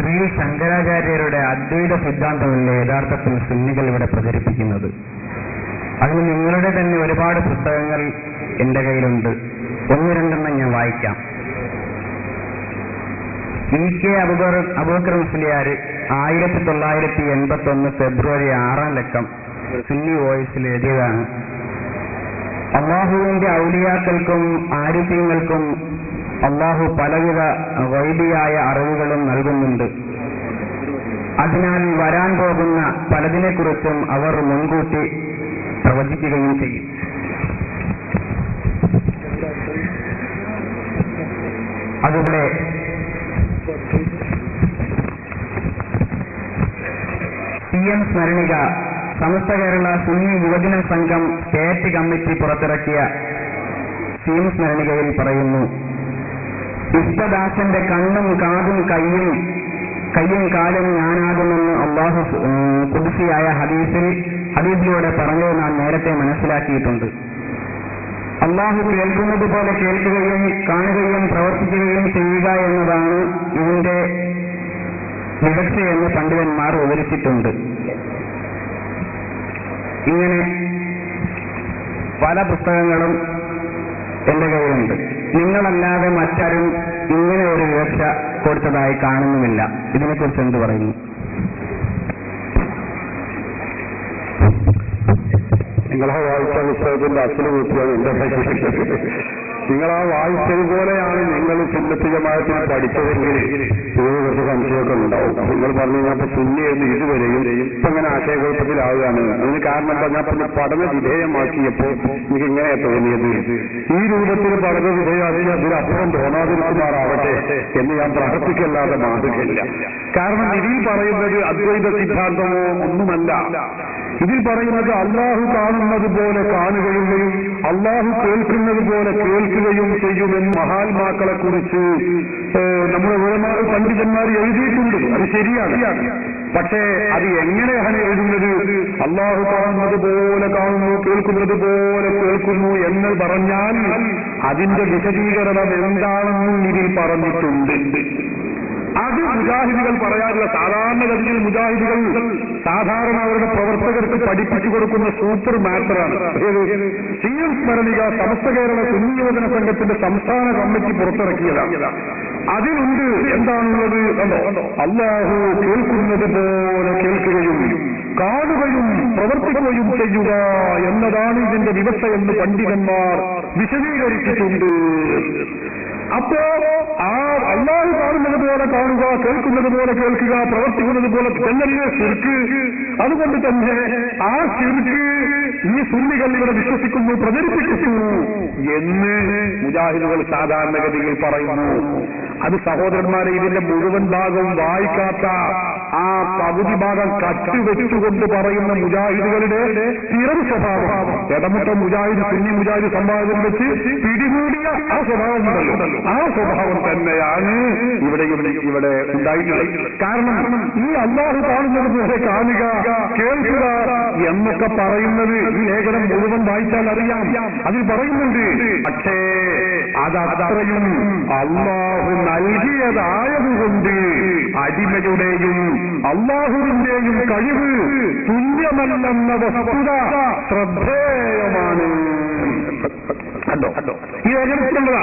ശ്രീ ശങ്കരാചാര്യരുടെ അദ്വൈത സിദ്ധാന്തമല്ലേ യഥാർത്ഥത്തിൽ സുന്നികൾ ഇവിടെ പ്രചരിപ്പിക്കുന്നത്. അതിന് നിങ്ങളുടെ തന്നെ ഒരുപാട് പുസ്തകങ്ങൾ എന്റെ കയ്യിലുണ്ട്. ഒന്ന് രണ്ടെണ്ണം ഞാൻ വായിക്കാം. E.K. അബൂബക്കർ മുസ്ലിയാർ 1981 ഫെബ്രുവരി 6 സുന്നി വോയിസിൽ എഴുതിയതാണ്. അള്ളാഹുവിന്റെ ഔലിയാക്കൾക്കും ആരിഫ്യങ്ങൾക്കും അള്ളാഹു പലവിധ ഗൈബിയായ അറിവുകളും നൽകുന്നുണ്ട്. അതിനാൽ വരാൻ പോകുന്ന പലതിനെക്കുറിച്ചും അവർ മുൻകൂട്ടി പ്രവചിക്കുകയും ചെയ്യും. അതുപോലെ CM സ്മരണിക സമസ്ത കേരള സുന്നി യുവജന സംഘം സ്റ്റേറ്റ് കമ്മിറ്റി പുറത്തിറക്കിയ CM സ്മരണികയിൽ പറയുന്നു, ഇഷ്ടദാസന്റെ കണ്ണും കാതും കയ്യും കാലും ഞാനാകുമെന്ന് അള്ളാഹു ഖുദ്സിയായ ഹദീസിലൂടെ പറഞ്ഞത് നാം നേരത്തെ മനസ്സിലാക്കിയിട്ടുണ്ട്. അള്ളാഹു കേൾക്കുന്നത് പോലെ കേൾക്കുകയും കാണുകയും പ്രവർത്തിക്കുകയും ചെയ്യുക എന്നതാണ് ഇതിന്റെ വിവക്ഷയെന്ന് പണ്ഡിതന്മാർ വിവരിച്ചിട്ടുണ്ട്. ഇങ്ങനെ പല പുസ്തകങ്ങളും എന്റെ കയ്യിലുണ്ട്. നിങ്ങളല്ലാതെ മറ്റാരും ഇങ്ങനെ ഒരു വിവക്ഷ കൊടുത്തതായി കാണുന്നുമില്ല. ഇതിനെക്കുറിച്ച് എന്ത് പറയുന്നു? നിങ്ങളാ വായിച്ച പുസ്തകത്തിന്റെ അസല് കൂട്ടിയാണ് എന്റെ കയ്യിൽ. നിങ്ങളാ വായിച്ചത് പോലെയാണ് നിങ്ങൾ സുന്നത്ത് ജമാഅത്തിൽ പഠിച്ചതെങ്കിൽ ഇതിന് കുറച്ച് സംശയമൊക്കെ ഉണ്ടാവും. നിങ്ങൾ പറഞ്ഞു ഞാൻ സുന്നിയായിരുന്നു ഇതുവരെയും ഇപ്പൊ ഇങ്ങനെ ആശയക്കുഴപ്പത്തിലാവുകയാണ്. അതിന് കാരണം എന്താ, ഞാൻ പിന്നെ പഠന വിധേയമാക്കിയപ്പോ എനിക്ക് ഇങ്ങനെ തോന്നിയത് ഈ രൂപത്തിൽ പഠന വിധേയമാക്കി അതിനപ്പുറം തോന്നാതിരിക്കുമാറാവട്ടെ എന്ന് ഞാൻ പ്രാർത്ഥിക്കല്ലാതെ മാറുകയില്ല. കാരണം ഇതിൽ പറയുന്നത് അദ്വൈത സിദ്ധാന്തമോ ഒന്നുമല്ല. ഇതിൽ പറയുന്നത് അള്ളാഹു കാണുന്നത് പോലെ കാണുകയും അള്ളാഹു കേൾക്കുന്നത് പോലെ കേൾക്കുകയും ചെയ്യുമെന്ന് മഹാത്മാക്കളെ കുറിച്ച് നമ്മുടെ ഒരുപാട് പണ്ഡിതന്മാർ എഴുതിയിട്ടുണ്ട്. അത് ശരിയാണ്. പക്ഷേ അത് എങ്ങനെയാണ് എഴുതുന്നത്? അള്ളാഹു കാണുന്നത് പോലെ കാണുന്നു, കേൾക്കുന്നത് പോലെ കേൾക്കുന്നു എന്ന് പറഞ്ഞാൽ അതിന്റെ വിശദീകരണം എന്താണെന്നും ഇതിൽ പറഞ്ഞിട്ടുണ്ട്. അത് മുജാഹിദുകൾ പറയാനുള്ള സാധാരണഗതിയിൽ മുജാഹിദുകൾ സാധാരണ അവരുടെ പ്രവർത്തകർക്ക് പഠിപ്പിച്ചു കൊടുക്കുന്ന സൂപ്പർ മാറ്ററാണ്. CM സ്മരണിക സമസ്ത കേരള സുന്നി യുവജന സംഘത്തിന്റെ സംസ്ഥാന കമ്മിറ്റി പുറത്തിറക്കിയതാണ്. അതിലുണ്ട് എന്താണുള്ളത് കണ്ടോ, അള്ളാഹു കേൾക്കുന്നത് പോലെ കേൾക്കുകയും കാണുകയും പ്രവർത്തിക്കുകയും ചെയ്യുക എന്നതാണ് ഇതിന്റെ വിവക്ഷ എന്ന് പണ്ഡിതന്മാർ വിശദീകരിച്ചിട്ടുണ്ട്. അപ്പോ ആ അള്ളാഹു കാണുന്നത് പോലെ കാണുക, കേൾക്കുന്നത് പോലെ കേൾക്കുക, പ്രവർത്തിക്കുന്നത് പോലെ എന്നല്ലേ ശിർക്ക്. അതുകൊണ്ട് തന്നെ ആ ശിർക്ക് ഈ സുന്നികൾ ഇവിടെ വിശ്വസിക്കുന്നു, പ്രചരിപ്പിക്കുന്നു എന്ന് മുജാഹിദുകൾ സാധാരണഗതിയിൽ പറയുന്നു. അത് സഹോദരന്മാരെ ഇതിന്റെ മുഴുവൻ ഭാഗവും വായിക്കാത്ത ആ പകുതി ഭാഗം കട്ടുവെച്ചുകൊണ്ട് പറയുന്ന മുജാഹിദുകളുടെ സ്ഥിരം സ്വഭാവം, ഇടമുട്ട മുജാഹിദ് സുന്നി മുജാഹിദ് സംവാദം വെച്ച് പിടികൂടിയ ആ സ്വഭാവം ഉണ്ടല്ലോ, ആ സ്വഭാവം തന്നെയാണ് ഇവിടെ ഉണ്ടായിട്ടുള്ളത്. കാരണം ഈ അള്ളാഹു കാണുന്നത് പോലെ കാണുക, കേൾക്കുക എന്നൊക്കെ പറയുന്നത് ഈ ലേഖനം മുഴുവൻ വായിച്ചാൽ അറിയാം. അതിൽ പറയുന്നുണ്ട്. പക്ഷേ അതത്രയും അള്ളാഹു നൽകിയതായതുകൊണ്ട് അടിമയുടെയും അള്ളാഹുവിന്റെയും കഴിവ് തുല്യമല്ലെന്ന വസ്തുത ശ്രദ്ധേയമാണ്. ഈ ലേഖനത്തിലുള്ളതാ.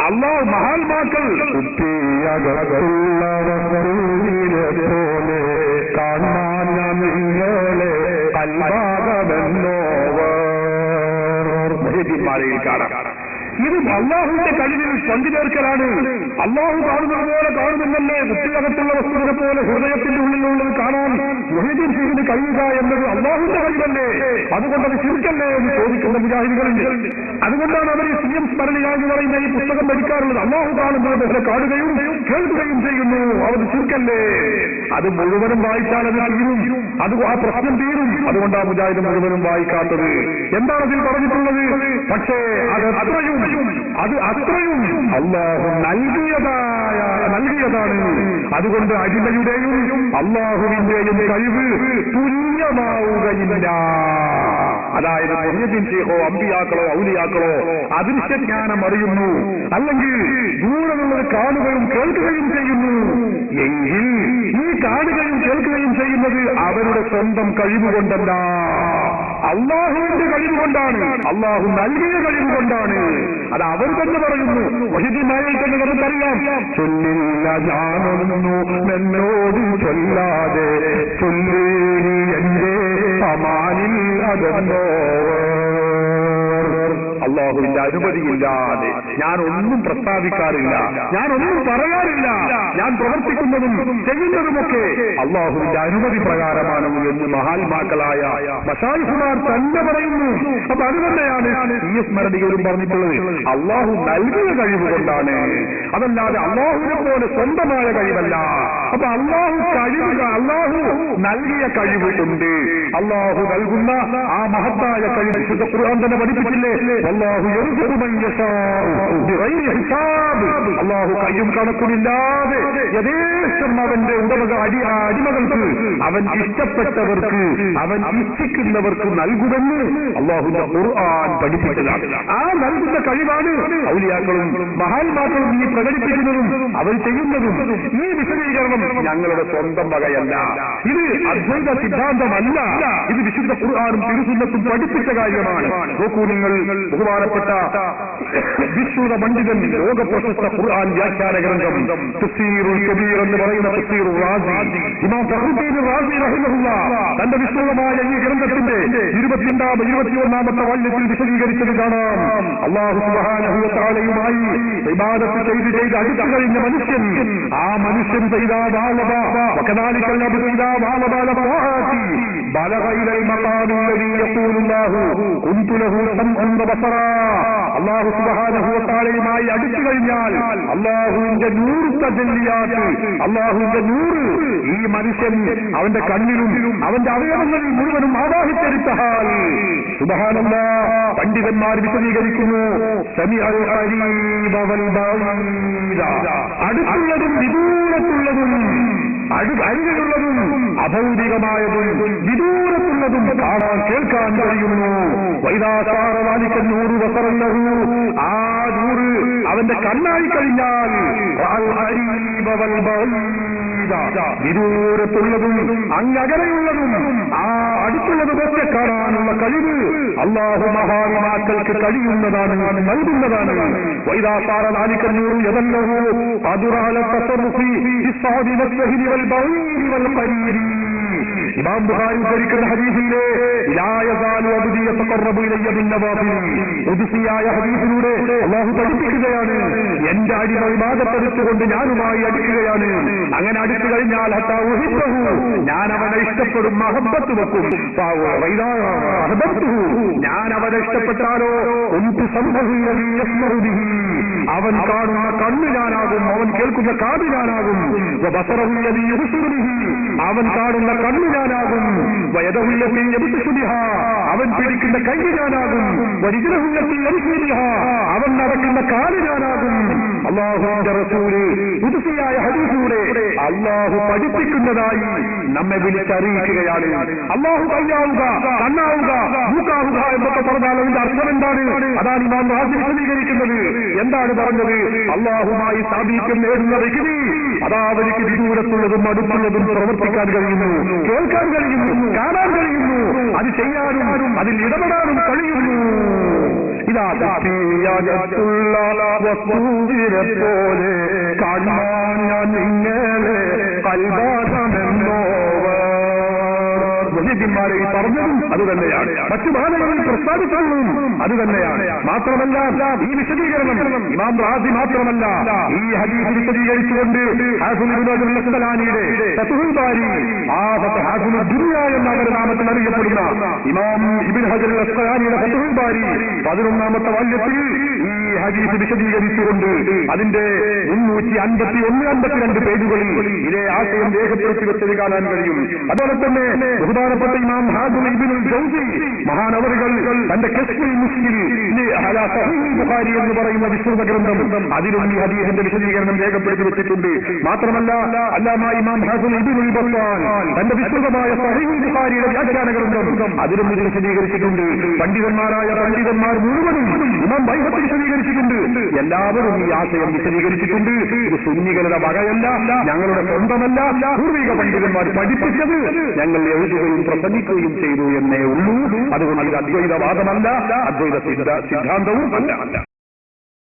അള്ളാഹു മഹാത്മാക്കൾ കാണാൻ നിങ്ങളെ കാണാം. ഇത് അള്ളാഹുവിന്റെ കഴിവിൽ പങ്കുചേർക്കലാണ്. അള്ളാഹു കാണുന്നത് പോലെ കാണുന്നില്ലല്ലേ, കുട്ടികകത്തുള്ള വസ്തുവിനെ പോലെ ഹൃദയത്തിന്റെ ഉള്ളിലുള്ളത് കാണാൻ മുഹീദ്ദീൻ ഷെയ്ഖിന് കഴിയുക എന്നത് അള്ളാഹുവിന്റെ കഴിവല്ലേ? അതുകൊണ്ട് അത് ശിർക്കല്ലേ എന്ന് ചോദിക്കുന്ന മുജാഹിദുകളുണ്ട്. അതുകൊണ്ടാണ് അവർ CM സ്മരണിക എന്ന് പറയുന്ന ഈ പുസ്തകം പഠിക്കാറുള്ളത്. അള്ളാഹു കാണുന്നത് പോലെ കാണുകയും കേൾക്കുകയും ചെയ്യുന്നു, അവർ ശിർക്കല്ലേ? അത് മുഴുവനും വായിച്ചാൽ അത് തീരും, അത് ആ പ്രശ്നം തീരും. അതുകൊണ്ടാണ് മുജാഹിദ് മുഴുവനും വായിക്കാത്തത്. എന്താണ് അതിൽ പറഞ്ഞിട്ടുള്ളത്? പക്ഷേ അത് അത്രയും അള്ളാഹു നൽകിയതാണ്. അതുകൊണ്ട് അടിമയുടെയും അള്ളാഹുവിന്റെയും കഴിവ് തുല്യമാവുകയില്ല. അതായത് മുഹ്യിദ്ദീൻ ഷെയ്ഖോ അമ്പിയാക്കളോ ഔലിയാക്കളോ അദൃശ്യജ്ഞാനം അറിയുന്നു, അല്ലെങ്കിൽ ദൂരമുള്ളത് കാണുകയും കേൾക്കുകയും ചെയ്യുന്നു എങ്കിൽ ഈ കാണുകയും കേൾക്കുകയും ചെയ്യുന്നത് അവരുടെ സ്വന്തം കഴിവുകൊണ്ടല്ല, അള്ളാഹുവിന്റെ കഴിവുകൊണ്ടാണ്, അള്ളാഹു നൽകിയ കഴിവുകൊണ്ടാണ്. അത് അവർ തന്നെ പറയുന്നു. വഹിദിമായിൽ തന്നെ നമുക്കറിയാം, ചൊല്ലില്ല ഞാനൊന്നു എന്നോട് ചൊല്ലാതെ ചൊല്ലേരി എന്റെ അമാനിൽ അതെന്നോ. അള്ളാഹുവിന്റെ അനുമതിയില്ലാതെ ഞാനൊന്നും പ്രസ്താവിക്കാറില്ല, ഞാനൊന്നും പറയാറില്ല. ഞാൻ പ്രവർത്തിക്കുന്നതും ചെയ്യുന്നതുമൊക്കെ അള്ളാഹുവിന്റെ അനുമതി പ്രകാരമാണ് എന്ന് മഹാത്മാക്കളായ മശായിഖുമാർ തന്നെ പറയുന്നു. അപ്പൊ അതുതന്നെയാണ് ഈ സ്മരണികളും പറഞ്ഞിട്ടുള്ളത്. അള്ളാഹു നൽകിയ കഴിവ് കൊണ്ടാണ്, അതല്ലാതെ അള്ളാഹുവിനെ പോലെ സ്വന്തമായ കഴിവല്ല. അപ്പൊ അള്ളാഹു നൽകിയ കഴിവ് ഉണ്ട്. അള്ളാഹു നൽകുന്ന ആ മഹത്തായ കഴിവ് വിശുദ്ധ ഖുർആൻ തന്നെ പഠിപ്പിച്ചില്ലേ? അള്ളാഹു അള്ളാഹു കയ്യും കണക്കുമില്ലാതെ യഥേഷ്ടം അവന്റെ അടിമകൾക്ക്, അവൻ ഇഷ്ടപ്പെട്ടവർക്ക്, അവൻ ഇച്ഛിക്കുന്നവർക്ക് നൽകുമെന്ന് അള്ളാഹുവിന്റെ ഖുർആൻ പഠിപ്പിച്ചതാണ്. ആ നൽകുന്ന കഴിവാണ് ഔലിയാക്കളും മഹാത്മാക്കളും ഈ പ്രകടിപ്പിക്കുന്നതും അവർ ചെയ്യുന്നതും. ഈ വിശദീകരണം ഞങ്ങളുടെ സ്വന്തം വകയല്ല, ഇത് അദ്വൈത സിദ്ധാന്തമല്ല, ഇത് വിശുദ്ധ ഖുർആനും തിരുസുന്നത്തും പഠിപ്പിച്ച കാര്യമാണ്. നോക്കൂ നിങ്ങൾ, ബഹുമാനപ്പെട്ട വിശ്വത പണ്ഡിതൻ, ലോക പ്രശസ്ത ഖുർആൻ വ്യാഖ്യാന ഗ്രന്ഥം തഫ്സീറുൽ കബീർ എന്ന് പറയുന്ന തഫ്സീറുൽ റാസി, ഇമാം ഫഖ്റുദ്ദീൻ റാസി റഹിമഹുല്ലാഹ് തന്റെ വിശ്വതമായ ഈ ഗ്രന്ഥത്തിന്റെ 21-ാമത്തെ വാല്യത്തിൽ വിശദീകരിച്ചത് കാണാം. അല്ലാഹു സുബ്ഹാനഹു വ തആലയുമായി ഇബാദത്ത് ചെയ്ത് അടുത്തു കഴിഞ്ഞ മനുഷ്യൻ, ആ മനുഷ്യൻ ചെയ്താ വാലബ വകദാലികൽ അബ്ദു ഇദാ വാലബ ലബാത്തി ബലഗ ഇലൽ മഖാമി അല്ലദീ യഖൂലുല്ലാഹു കുൻതു ലഹു സമഅൻ വബസറാ. അല്ലാഹു സുബ്ഹാനഹു വ തആലയുമായി അടുത്തു കഴിഞ്ഞാൽ അല്ലാഹുവിന്റെ നൂറ് തജല്ലിയാത്ത്, അല്ലാഹുവിന്റെ നൂറ് ഈ മനുഷ്യൻ അവന്റെ കണ്ണിലും അവന്റെ അവയവങ്ങളിൽ മുഴുവനും ആവാഹിച്ചെടുത്താൽ സുബ്ഹാനല്ലാഹ് പണ്ഡിതന്മാർ വിശദീകരിക്കുന്നു, സമീഅൽ ഖരീബ വൽ ബഈദ, അടുത്തുള്ളതും വിദൂരത്തുള്ളതും, അരികിലുള്ളതും അഭൗതികമായതും വിദൂരത്തുള്ളതും കാണാൻ കേൾക്കാൻ കഴിയുന്നു. വൈദാസാറവാലിക്കന്നൂറ് വസറല്ലഹു, ആ നൂറ് അവന്റെ കണ്ണായി കഴിഞ്ഞാൽ വിദൂരത്തുള്ളതും അങ്ങകരെയുള്ളതും ആ അടുത്തുള്ളതുമൊക്കെ കാണാനുള്ള കഴിവ് അല്ലാഹു മഹാത്മാക്കൾക്ക് കഴിയുന്നതാണ്, നൽകുന്നതാണ്. വൈദാസാറവാലിക്കന്നൂറ് യദല്ലഹു അദുറാല തസറുഫി ഇസ്സാദി വസ്സഹിരി വൽ ബഈരി വൽ ഖരീരി. ഇമാം ബുഖാരി ഉദ്ധരിക്കുന്ന ഹദീസിലെ ലാ യസാലു അബ്ദി യതഖറബു ഇലയ്യ ബിന്നവാഫിൽ, ഖുദ്സിയായ ഹദീസിലൂടെ അല്ലാഹു പഠിപ്പിക്കുകയാണ്, എന്റെ അടിമ ഇബാദത്തെടുത്തുകൊണ്ട് ഞാനുമായി അടുക്കുകയാണ്. അങ്ങനെ അടുത്തു കഴിഞ്ഞാൽ ഹത്താ ഉഹിബ്ബഹു, ഞാൻ അവനെ ഇഷ്ടപ്പെടും, മഹബ്ബത്ത് വെക്കും. ഞാൻ അവനെ ഇഷ്ടപ്പെട്ടാലോ ഉൻതു സംബഹു അലി യസ്മഉ ബിഹി, അവൻ കാണുന്ന കണ്ണ് ഞാനാകും, അവൻ കേൾക്കുന്ന കാത് ഞാനാകും. വബസറഹു അലി യുബ്സിറു ബിഹി, അവൻ കാണുന്ന കണ്ണ് ഞാനാകും. വയദഹുല്ലത്തി യബ്തശു ബിഹാ, അവൻ പിടിക്കുന്ന കൈ ഞാനാകും. വരിജലഹുല്ലത്തി യംശി ബിഹാ, അവൻ നടക്കുന്ന കാല് ഞാനാകും. അല്ലാഹുവിന്റെ റസൂൽ ഖുദ്സിയായ ഹദീസിലൂടെ അല്ലാഹു പഠിപ്പിക്കുന്നതായി നമ്മെ വിളിച്ചറിയിക്കുകയാണ്. അല്ലാഹു കയ്യാവുക, കണ്ണാവുക, മൂക്കാവുക എന്നൊക്കെ പറഞ്ഞാൽ അതിന്റെ അർത്ഥം എന്താണ്? അതാണ് ഇമാം റാസി വിശദീകരിക്കുന്നത്. എന്താണ് പറഞ്ഞത്? അല്ലാഹുമായി സാമീപ്യം നേടുന്ന വ്യക്തി അതാവർക്ക് വിദൂരത്തുള്ളതും അടുത്തുള്ളതും പ്രവർത്തിക്കാൻ കഴിയുന്നു, കേൾക്കാൻ കഴിയുന്നു, കാണാൻ കഴിയുന്നു, അത് ചെയ്യാനും അതിൽ ഇടപെടാനും കഴിയുന്നു. ഇതാ ുള്ള വസ്തുവിനെ പോലെ കാണാൻ ഞാൻ നിങ്ങളെ കൽവാസമെന്നോ മുഹീദ്ദീൻമാരെ പറഞ്ഞതും അതുതന്നെയാണ്, മറ്റു ഭാഗങ്ങളിൽ പ്രസ്താവിച്ചതും അതുതന്നെയാണ്. മാത്രമല്ല ഈ വിശദീകരണം ഇമാം റാസി മാത്രമല്ല, ഈ ഹദീസ് വിശദീകരിച്ചുകൊണ്ട് ഹാഫിദ് ഇബ്നു ഹജർ അസ്ഖലാനിയുടെ ഫത്ഹുൽ ബാരി, ആ ഹാഫിദുൽ ദുനിയ എന്ന അവരുടെ നാമത്തിൽ അറിയപ്പെടുന്ന ഇമാം ഇബ്നു ഹജർ അസ്ഖലാനിയുടെ ഫത്ഹുൽ ബാരി 11-ാമത്തെ വാല്യത്തിൽ ഈ ഹദീസ് വിശദീകരിച്ചുകൊണ്ട് അതിന്റെ 351-52 പേജുകളിൽ ഇതേ ആശയം രേഖപ്പെടുത്തി വെച്ചത് കാണാൻ കഴിയും. അതുപോലെ തന്നെ ബഹുമാനപ്പെട്ട ബഹുമാനപ്പെട്ട ഇമാം ഹാദിം ഇബ്നുൽ ജൗസി മഹാനവറുകൾ തന്റെ കശ്ഫുൽ മുശ്കിൽ അലാ സഹീഹ് ബുഖാരി എന്ന് പറയുന്ന വിശുദ്ധ ഗ്രന്ഥം അതിലും ഈ ഹദീസിന്റെ വിശദീകരണം രേഖപ്പെടുത്തി വെച്ചിട്ടുണ്ട്. മാത്രമല്ല അല്ലാമ ഇമാം ഹാദിം ഇബ്നുൽ ബത്താൻ തന്റെ വിശുദ്ധമായ സഹീഹ് ബുഖാരിയുടെ വ്യാഖ്യാന ഗ്രന്ഥം അതിലും ഇത് വിശദീകരിച്ചിട്ടുണ്ട്. പണ്ഡിതന്മാരായ പണ്ഡിതന്മാർ മുഴുവനും ഇമാം ബൈഹഖി വിശദീകരിച്ചിട്ടുണ്ട്. എല്ലാവരും ഈ ആശയം വിശദീകരിച്ചിട്ടുണ്ട്. ഇത് സുന്നികളുടെ വകയല്ല, ഞങ്ങളുടെ സ്വന്തമല്ല, പൂർവിക പണ്ഡിതന്മാർ പഠിപ്പിച്ചത് ഞങ്ങൾ എഴുതുകയും പ്രസംഗിക്കുകയും ചെയ്തു എന്നേ ഉള്ളൂ. അതുകൊണ്ട് ഇത് അദ്വൈതവാദമല്ല, അദ്വൈത സിദ്ധാന്തവും അല്ല.